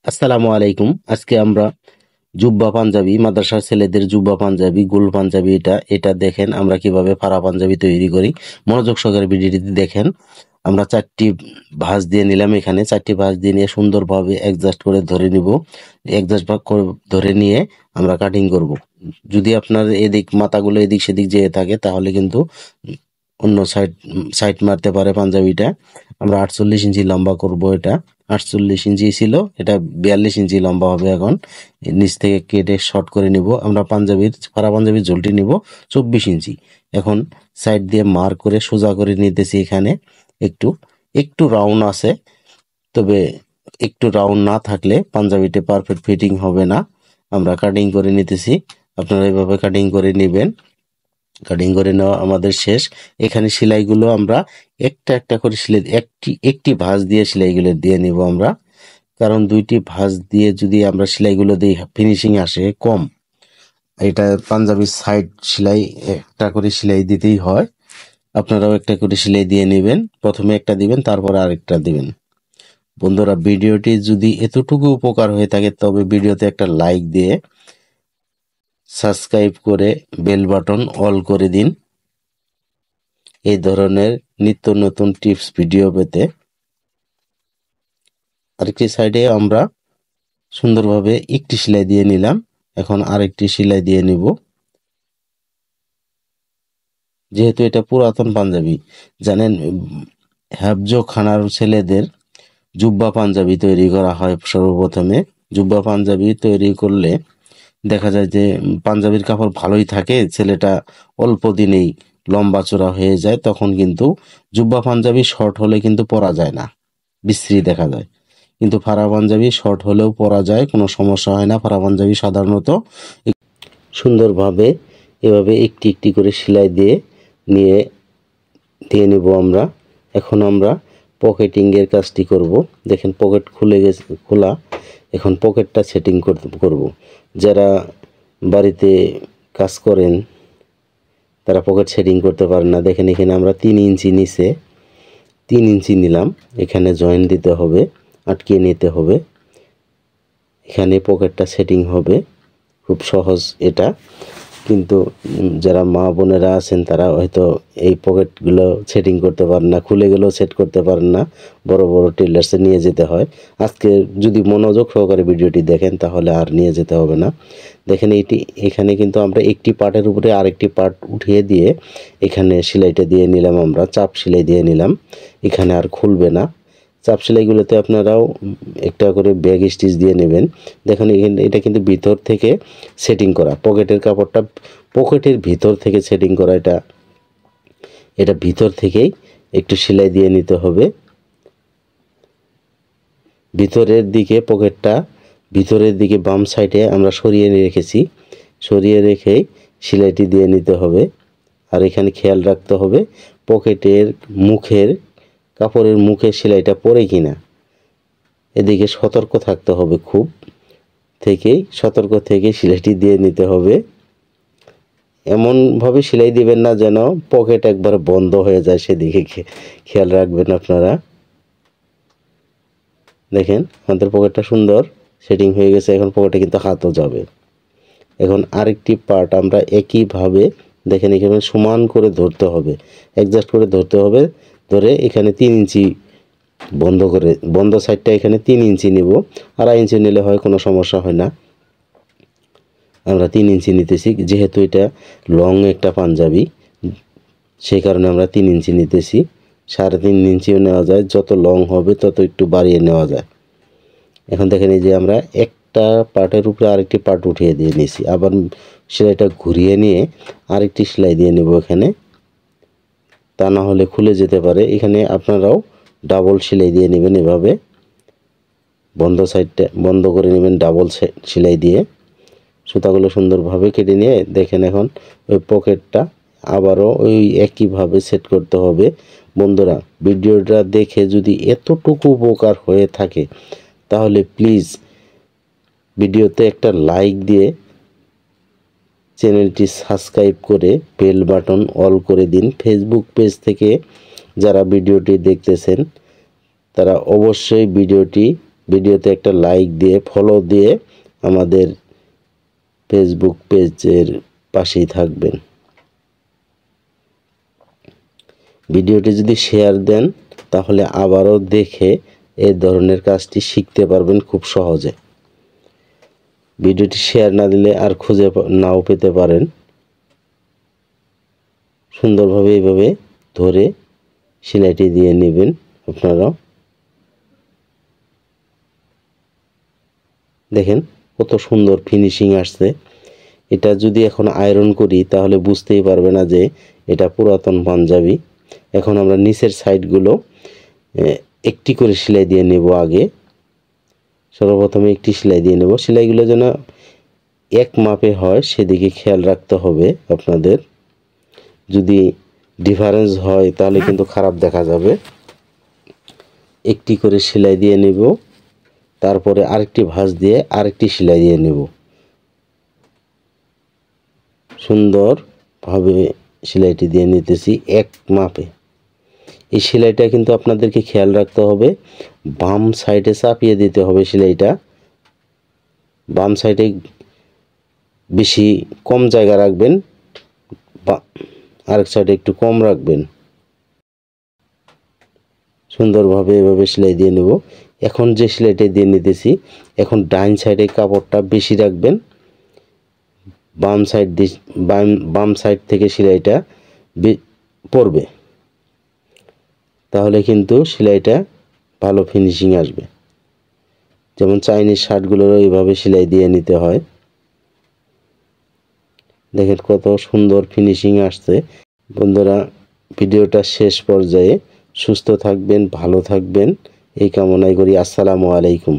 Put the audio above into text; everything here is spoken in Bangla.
আসসালামু আলাইকুম। আজকে আমরা জুব্বা পাঞ্জাবি, মাদ্রাসার ছেলেদের জুব্বা পাঞ্জাবি, গোল পাঞ্জাবি, এটা দেখেন আমরা কিভাবে ফাড়া পাঞ্জাবি তৈরি করি। মনোযোগ সহকারে ভিডিওটি দেখেন। আমরা 4টি ভাঁজ দিয়ে নিলাম, এখানে 4টি ভাঁজ দিয়ে নিয়ে সুন্দরভাবে অ্যাডজাস্ট করে ধরে নিব। অ্যাডজাস্ট করে ধরে নিয়ে আমরা কাটিং করব। যদি আপনার এদিক মাথাগুলো এদিক সেদিক যেয়ে থাকে তাহলে কিন্তু অন্য সাইড সাইড মারতে পারে পাঞ্জাবিটা। আমরা 48 ইঞ্চি লম্বা করব, এটা 48 ইঞ্চি ছিল, এটা 42 ইঞ্চি লম্বা হবে। এখন নিচ থেকে কেটে শর্ট করে নিব। আমরা ফাড়া পাঞ্জাবির ঝুলটি নিব 24 ইঞ্চি। এখন সাইড দিয়ে মার্ক করে সোজা করে নিতেছি। এখানে একটু একটু রাউন্ড আছে, তবে একটু রাউন্ড না থাকলে পাঞ্জাবিতে পারফেক্ট ফিটিং হবে না। আমরা কাটিং করে নিতেছি, আপনারা এভাবে কাটিং করে নেবেন। কাটিং করে নেওয়া আমাদের শেষ। এখানে সেলাইগুলো আমরা একটা একটা করে সেলাই, একটি একটি ভাঁজ দিয়ে সেলাইগুলো দিয়ে নিব আমরা, কারণ 2টি ভাঁজ দিয়ে যদি আমরা সেলাইগুলো দিই ফিনিশিং আসে কম। এটা পাঞ্জাবির সাইড সেলাই একটা করে সেলাই দিতেই হয়, আপনারাও একটা করে সেলাই দিয়ে নেবেন। প্রথমে একটা দিবেন, তারপর আরেকটা দিবেন। বন্ধুরা, ভিডিওটি যদি এতটুকু উপকার হয়ে থাকে তবে ভিডিওতে একটা লাইক দিয়ে সাবস্ক্রাইব করে বেল বাটন অল করে দিন এই ধরনের নিত্য নতুন টিপস ভিডিও পেতে। আরেকটি সাইডে আমরা সুন্দরভাবে একটি সেলাই দিয়ে নিলাম, এখন আরেকটি সেলাই দিয়ে নিব। যেহেতু এটা পুরাতন পাঞ্জাবি, জানেন হ্যাবজো খানার ছেলেদের জুব্বা পাঞ্জাবি তৈরি করা হয়। সর্বপ্রথমে জুব্বা পাঞ্জাবি তৈরি করলে দেখা যায় যে পাঞ্জাবির কাপড় ভালোই থাকে, ছেলেটা অল্প দিনেই লম্বা চড়া হয়ে যায়। তখন কিন্তু জুব্বা পাঞ্জাবি শর্ট হলে কিন্তু পরা যায় না, বিশ্রী দেখা যায়। কিন্তু ফাড়া পাঞ্জাবি শর্ট হলেও পরা যায়, কোনো সমস্যা হয় না। ফাড়া পাঞ্জাবি সাধারণত সুন্দরভাবে এভাবে একটি একটি করে সেলাই দিয়ে নেব আমরা। এখন আমরা পকেটিংয়ের কাজটি করব। দেখেন পকেট খুলে গেছে, খোলা। এখন পকেটটা সেটিং করব। যারা বাড়িতে কাজ করেন তারা পকেট সেটিং করতে পারেন না। দেখেন এখানে আমরা 3 ইঞ্চি নিচে 3 ইঞ্চি নিলাম, এখানে জয়েন্ট দিতে হবে, আটকিয়ে নিতে হবে। এখানে পকেটটা সেটিং হবে, খুব সহজ এটা। কিন্তু যারা মা বোনেরা আছেন তারা হয়তো এই পকেটগুলো সেটিং করতে পারেন না, খুলে গেলেও সেট করতে পারেন না, বড় বড় টেলার্সে নিয়ে যেতে হয়। আজকে যদি মনোযোগ সহকারে ভিডিওটি দেখেন তাহলে আর নিয়ে যেতে হবে না। দেখেন এখানে কিন্তু আমরা একটি পার্টের উপরে আরেকটি পার্ট উঠিয়ে দিয়ে এখানে সেলাইটা দিয়ে নিলাম, আমরা চাপ সেলাই দিয়ে নিলাম। এখানে আর খুলবে না। চাপ সেলাইগুলোতে আপনারাও একটা করে ব্যাক স্টিচ দিয়ে নেবেন। দেখুন এটা কিন্তু ভিতর থেকে সেটিং করা, পকেটের কাপড়টা পকেটের ভিতর থেকে সেটিং করা। এটা ভিতর থেকেই একটু সেলাই দিয়ে নিতে হবে। ভিতরের দিকে পকেটটা ভিতরের দিকে বাম সাইডে আমরা সরিয়ে রেখেছি, সরিয়ে রেখেই সেলাইটি দিয়ে নিতে হবে। আর এখানে খেয়াল রাখতে হবে পকেটের মুখের কাপড়ের মুখে সেলাইটা পড়ে কিনা, এদিকে সতর্ক থাকতে হবে। খুব সতর্ক থেকে সেলাইটি দিয়ে নিতে হবে। এমনভাবে সেলাই দিবেন না যেন পকেট একবার বন্ধ হয়ে যায়, সেদিকে খেয়াল রাখবেন আপনারা। দেখেন আমাদের পকেটটা সুন্দর সেটিং হয়ে গেছে। এখন পকেটে কিন্তু হাতও যাবে। এখন আরেকটি পার্ট আমরা একইভাবে দেখেন এখানে সমান করে ধরতে হবে, অ্যাডজাস্ট করে ধরতে হবে। ধরে এখানে 3 ইঞ্চি বন্ধ সাইডটা এখানে 3 ইঞ্চি নিব। 2.5 ইঞ্চি নিলে হয়, কোনো সমস্যা হয় না। আমরা 3 ইঞ্চি নিতেছি, যেহেতু এটা লং একটা পাঞ্জাবি সেই কারণে আমরা 3 ইঞ্চি নিতেছি। 3.5 ইঞ্চিও নেওয়া যায়, যত লং হবে তত একটু বাড়িয়ে নেওয়া যায়। এখন দেখেন এই যে আমরা একটা পার্টের উপরে আরেকটি পার্ট উঠিয়ে দিয়ে নিয়েছি, আবার সেলাইটা ঘুরিয়ে নিয়ে আরেকটি সেলাই দিয়ে নেব এখানে, তা না হলে খুলে যেতে পারে। এখানে আপনারাও ডাবল সেলাই দিয়ে নেবেন, এভাবে বন্ধ সাইডটা বন্ধ করে নেবেন ডাবল সেলাই দিয়ে। সুতাগুলো সুন্দরভাবে কেটে নিয়ে দেখেন এখন ওই পকেটটা আবারও ওই একইভাবে সেট করতে হবে। বন্ধুরা, ভিডিওটা দেখে যদি এতটুকু উপকার হয়ে থাকে তাহলে প্লিজ ভিডিওতে একটা লাইক দিয়ে চ্যানেলটি সাবস্ক্রাইব করে বেল বাটন অল করে দিন। ফেসবুক পেজ থেকে যারা ভিডিওটি দেখতেছেন তারা অবশ্যই ভিডিওটি ভিডিওতে একটা লাইক দিয়ে ফলো দিয়ে আমাদের ফেসবুক পেজের পাশেই থাকবেন। ভিডিওটি যদি শেয়ার দেন তাহলে আবারও দেখে এই ধরনের কাজটি শিখতে পারবেন খুব সহজে। ভিডিওটি শেয়ার না দিলে আর খুঁজে নাও পেতে পারেন। সুন্দরভাবে এইভাবে ধরে সেলাইটি দিয়ে নেবেন আপনারা। দেখেন কত সুন্দর ফিনিশিং আসছে। এটা যদি এখন আয়রন করি তাহলে বুঝতেই পারবে না যে এটা পুরাতন পাঞ্জাবি। এখন আমরা নিচের সাইডগুলো একটি করে সেলাই দিয়ে নেব। আগে সর্বপ্রথমে একটি সেলাই দিয়ে নেব। সেলাইগুলো যেন এক মাপে হয় সেদিকে খেয়াল রাখতে হবে আপনাদের। যদি ডিফারেন্স হয় তাহলে কিন্তু খারাপ দেখা যাবে। একটি করে সেলাই দিয়ে নেব, তারপরে আরেকটি ভাঁজ দিয়ে আরেকটি সেলাই দিয়ে নেব। সুন্দরভাবে সেলাইটি দিয়ে নিতেছি এক মাপে। এই সেলাইটা কিন্তু আপনাদেরকে খেয়াল রাখতে হবে, বাম সাইডে চাপিয়ে দিতে হবে সেলাইটা। বাম সাইডে বেশি কম জায়গা রাখবেন, আরেক সাইডে একটু কম রাখবেন। সুন্দরভাবে এভাবে সেলাই দিয়ে নেব। এখন যে সেলাইটা দিয়ে নিতেছি, এখন ডাইন সাইডে কাপড়টা বেশি রাখবেন, বাম সাইড থেকে সেলাইটা পড়বে, তাহলে কিন্তু সেলাইটা ভালো ফিনিশিং আসবে। যেমন চাইনিজ শার্টগুলোরও এইভাবে সেলাই দিয়ে নিতে হয়। দেখেন কত সুন্দর ফিনিশিং আসছে। বন্ধুরা, ভিডিওটা শেষ পর্যায়ে সুস্থ থাকবেন, ভালো থাকবেন এই কামনাই করি। আসসালামু আলাইকুম।